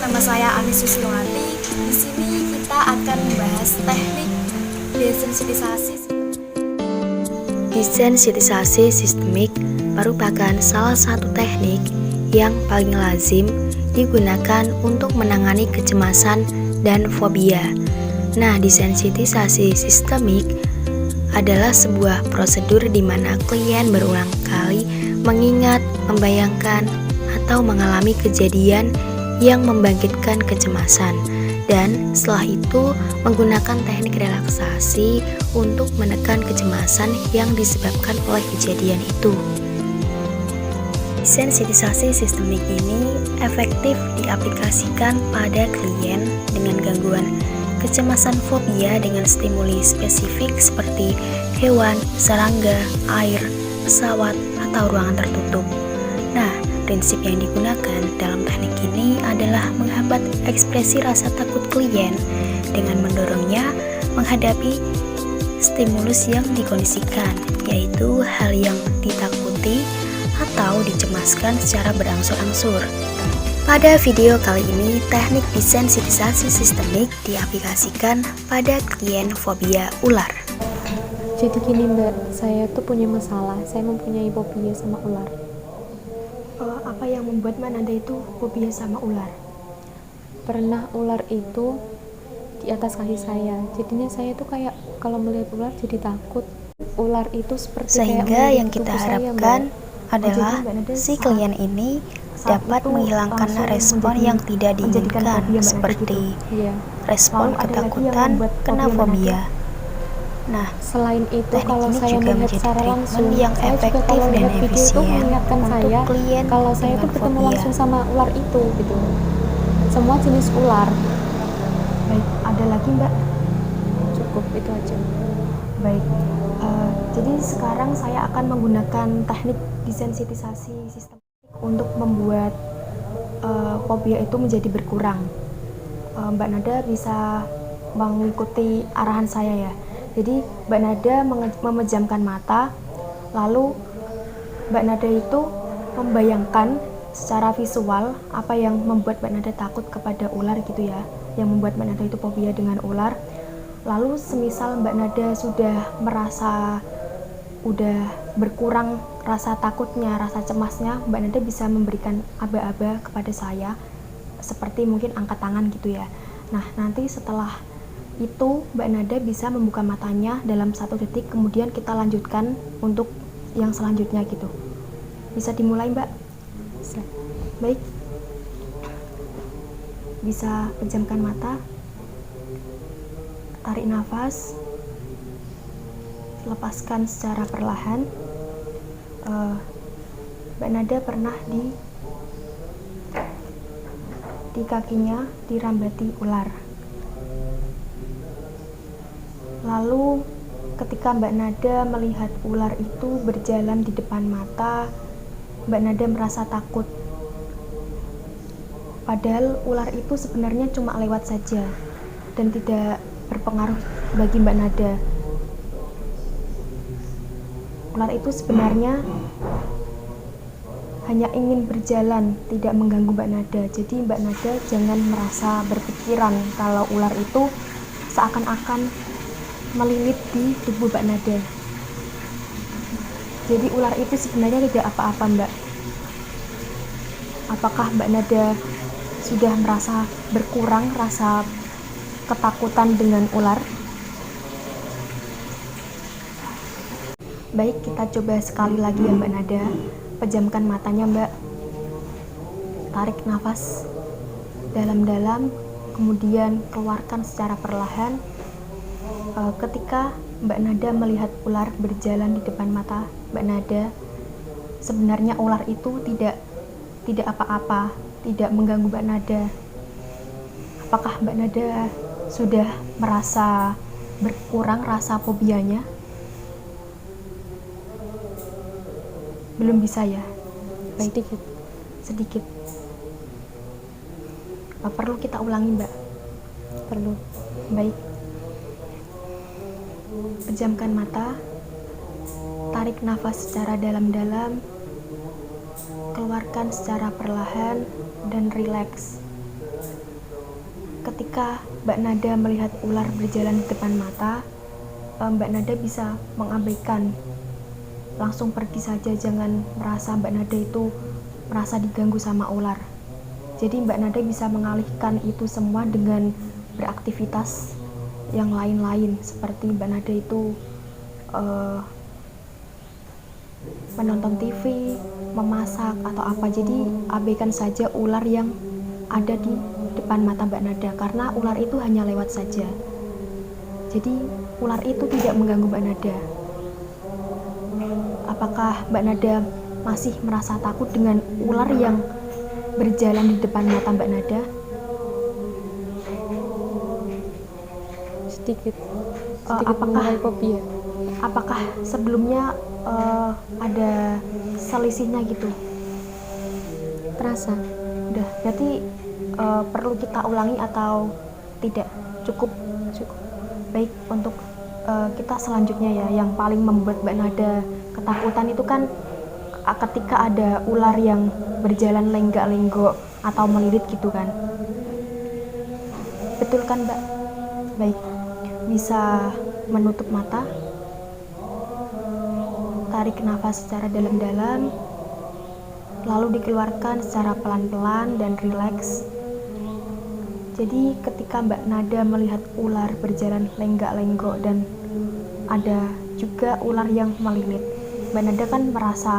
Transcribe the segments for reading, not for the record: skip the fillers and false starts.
nama saya Anis Susnowati. Di sini kita akan membahas teknik desensitisasi. Desensitisasi sistemik merupakan salah satu teknik yang paling lazim digunakan untuk menangani kecemasan dan fobia. Nah, desensitisasi sistemik adalah sebuah prosedur di mana klien berulang kali mengingat, membayangkan, atau mengalami kejadian yang membangkitkan kecemasan, dan setelah itu menggunakan teknik relaksasi untuk menekan kecemasan yang disebabkan oleh kejadian itu. Desensitisasi sistemik ini efektif diaplikasikan pada klien dengan gangguan kecemasan fobia dengan stimuli spesifik seperti hewan, serangga, air, pesawat, atau ruangan tertutup. Nah, prinsip yang digunakan dalam teknik ini adalah menghambat ekspresi rasa takut klien dengan mendorongnya menghadapi stimulus yang dikondisikan, yaitu hal yang ditakuti atau dicemaskan secara berangsur-angsur. Pada video kali ini, teknik desensitisasi sistemik diaplikasikan pada klien fobia ular. Jadi gini Mbak, saya tuh punya masalah, saya mempunyai fobia sama ular. Apa yang membuat Mbak Nanda itu fobia sama ular? Pernah ular itu di atas kaki saya, jadinya saya tuh kayak kalau melihat ular jadi takut. Ular itu seperti sehingga yang kita harapkan adalah si klien ini dapat menghilangkan respon yang tidak diinginkan seperti respon ketakutan kena fobia. Nah, selain itu teknik kalau ini saya juga melihat menjadi secara treatment langsung, yang saya juga efektif kalau dan lihat video itu efisien mengingatkan untuk saya klien kalau saya tuh dengan ketemu fobia. langsung sama ular itu gitu. Semua jenis ular. Baik, ada lagi Mbak? Cukup itu aja. Baik, jadi sekarang saya akan menggunakan teknik desensitisasi sistem untuk membuat fobia itu menjadi berkurang. Mbak Nada bisa mengikuti arahan saya ya. Jadi Mbak Nada memejamkan mata, lalu Mbak Nada itu membayangkan secara visual apa yang membuat Mbak Nada takut kepada ular gitu ya, yang membuat Mbak Nada itu fobia dengan ular. Lalu semisal Mbak Nada sudah merasa udah berkurang rasa takutnya, rasa cemasnya, Mbak Nada bisa memberikan aba-aba kepada saya, seperti mungkin angkat tangan gitu ya. Nah, nanti setelah itu Mbak Nada bisa membuka matanya dalam 1 detik, kemudian kita lanjutkan untuk yang selanjutnya gitu. Bisa dimulai Mbak? Bisa. Baik, bisa pejamkan mata, tarik nafas, lepaskan secara perlahan. Mbak Nada pernah di kakinya dirambati ular. Lalu ketika Mbak Nada melihat ular itu berjalan di depan mata, Mbak Nada merasa takut. Padahal ular itu sebenarnya cuma lewat saja dan tidak berpengaruh bagi Mbak Nada. Ular itu sebenarnya hanya ingin berjalan, tidak mengganggu Mbak Nada. Jadi Mbak Nada jangan merasa berpikiran kalau ular itu seakan-akan melilit di tubuh Mbak Nada. Jadi ular itu sebenarnya tidak apa-apa Mbak. Apakah Mbak Nada sudah merasa berkurang rasa ketakutan dengan ular? Baik, kita coba sekali lagi ya Mbak Nada. Pejamkan matanya Mbak. Tarik nafas dalam-dalam, kemudian keluarkan secara perlahan. Ketika Mbak Nada melihat ular berjalan di depan mata Mbak Nada, sebenarnya ular itu tidak apa-apa, tidak mengganggu Mbak Nada. Apakah Mbak Nada sudah merasa berkurang rasa fobianya? Belum bisa ya? Baik, sedikit. Perlu kita ulangi Mbak? Perlu. Baik. Pejamkan mata, tarik nafas secara dalam-dalam, keluarkan secara perlahan, dan rileks. ketika Mbak Nada melihat ular berjalan di depan mata, Mbak Nada bisa mengabaikan, langsung pergi saja, jangan merasa Mbak Nada itu merasa diganggu sama ular. Jadi Mbak Nada bisa mengalihkan itu semua dengan beraktivitas yang lain-lain, seperti Mbak Nada itu menonton TV, memasak atau apa. Jadi abaikan saja ular yang ada di depan mata Mbak Nada, karena ular itu hanya lewat saja. Jadi ular itu tidak mengganggu Mbak Nada. Apakah Mbak Nada masih merasa takut dengan ular yang berjalan di depan mata Mbak Nada? Sedikit Apakah mengenai fobia. apakah sebelumnya ada selisihnya gitu? Terasa. Udah, berarti perlu kita ulangi atau tidak? Cukup. Baik, untuk kita selanjutnya ya, yang paling membuat Mbak Nada ketakutan itu kan ketika ada ular yang berjalan lenggak-lenggok atau melilit gitu kan. Betul kan, Mbak? Baik, bisa menutup mata, tarik nafas secara dalam-dalam, lalu dikeluarkan secara pelan-pelan dan rileks. Jadi ketika Mbak Nada melihat ular berjalan lenggak-lenggok dan ada juga ular yang melilit, Mbak Nada kan merasa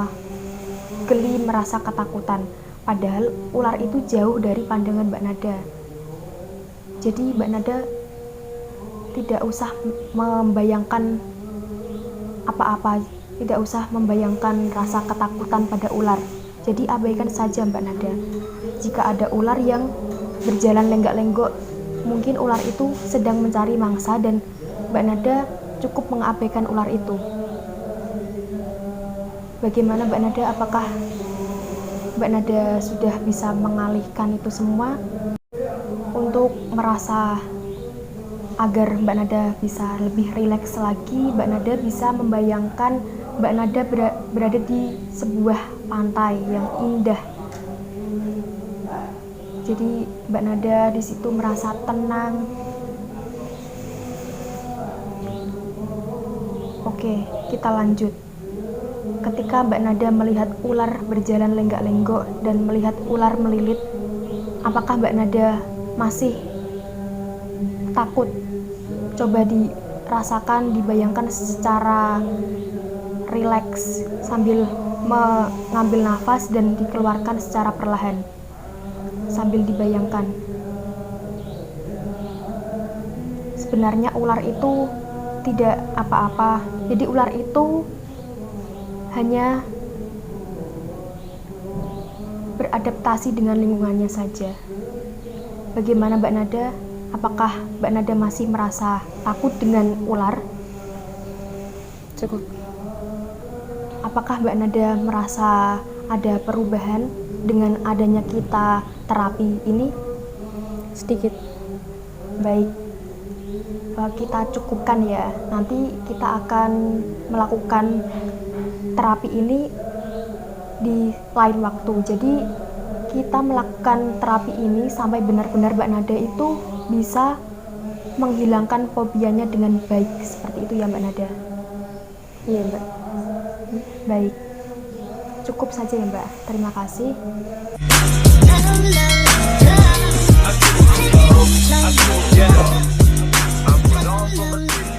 geli, merasa ketakutan, padahal ular itu jauh dari pandangan Mbak Nada. Jadi Mbak Nada tidak usah membayangkan apa-apa, tidak usah membayangkan rasa ketakutan pada ular. Jadi abaikan saja Mbak Nada. Jika ada ular yang berjalan lenggak-lenggok, mungkin ular itu sedang mencari mangsa dan Mbak Nada cukup mengabaikan ular itu. Bagaimana Mbak Nada? Apakah Mbak Nada sudah bisa mengalihkan itu semua? Untuk merasa agar Mbak Nada bisa lebih rileks lagi, Mbak Nada bisa membayangkan Mbak Nada berada di sebuah pantai yang indah. Jadi Mbak Nada di situ merasa tenang. Oke, kita lanjut. Ketika Mbak Nada melihat ular berjalan lenggak-lenggok dan melihat ular melilit, apakah Mbak Nada masih takut? Coba dirasakan, dibayangkan secara rileks sambil mengambil nafas dan dikeluarkan secara perlahan sambil dibayangkan. Sebenarnya ular itu tidak apa-apa. Jadi ular itu hanya beradaptasi dengan lingkungannya saja. Bagaimana Mbak Nada? Apakah Mbak Nada masih merasa takut dengan ular? Cukup. Apakah Mbak Nada merasa ada perubahan dengan adanya kita terapi ini? Sedikit. Baik, kita cukupkan ya. Nanti kita akan melakukan terapi ini di lain waktu. Jadi kita melakukan terapi ini sampai benar-benar Mbak Nada itu bisa menghilangkan fobianya dengan baik. Seperti itu ya Mbak Nada? Iya Mbak. Baik, cukup saja ya Mbak. Terima kasih. La la la